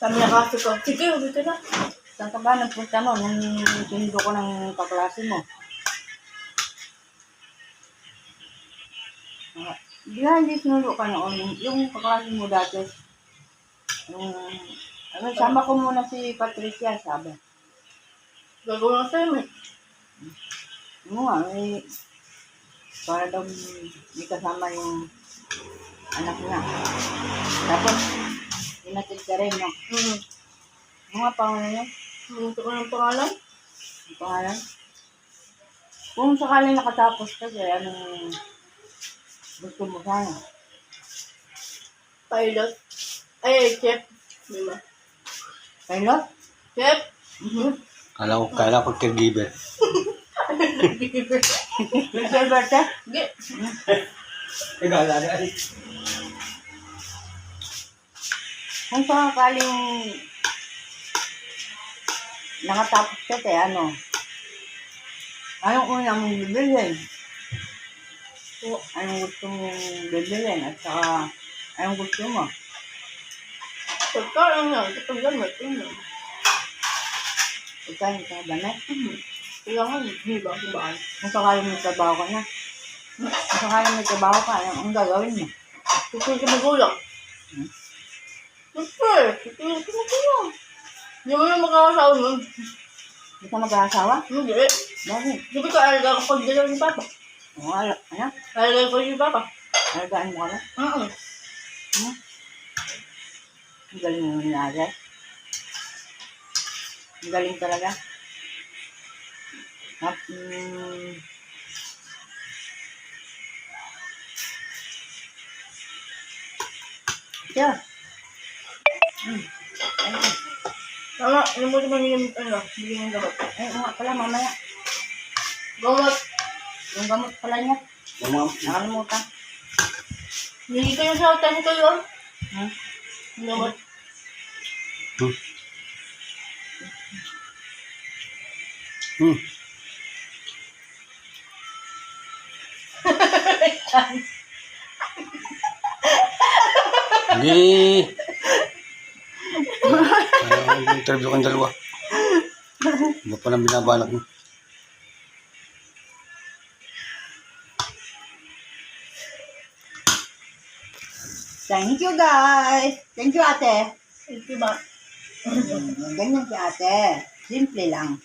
Sabi niya kasi ko, sige, uwi ka na. Saan ka ba nagpunta mo nung sinundo ko ng kaklase mo? Hindi sinundo ka noon. Yung kaklase mo dati. Sama ko muna si Patricia, sabi. Gagawin na sa'yo, eh. Oo nga, eh. Para daw may kasama yung anak niya. Tapos, inatid ka rin, no? Ano nga pangalan niya? Ito ko ng pangalan? Ang pangalan? Kung sakaling nakatapos ka, kaya anong gusto mo sana? Pilot? Ay, chef. Di ba? Pilot? Chef? Kala ko caregiver. Caregiver, chef? Hindi. Nag-alaga eh. Kung sakaling nakatapos ka, anong una mong bibilin? Anong gusto mong bibilin? At saka, anong gusto mo? Pagkain nga, kapag gamit, pagkain ka gamit? Kailangan, hindi ba? Kung sakaling may trabaho ka na. Kung sakaling may trabaho ka, anong gagawin mo? Tutulog ka magulang. Siyempre, tutulog ka magulang. Hindi mo na magkakasawa nun. Hindi ka mag-aasawa? Hindi. Bakit? Hindi ka alaga kapag dalaw ni Papa. Oo, ano? Alaga ko ni Papa. Alagaan mo ka na? Oo. Ang galing mo nangyari. Ang galing talaga. At, yeah. Tama, ano mo naman yung bigyan ng gamot? Ay, nga pala, mamaya. Gamot. Yung gamot pala niya. Nakalimutan. Hindi ko yung sa hotel ko yun. Yung gamot. Hindi. Interview kang dalawa. Ano pa nang binabalak mo? Thank you, guys. Thank you, ate. Thank you, ba? Ganyan si ate. Simple lang.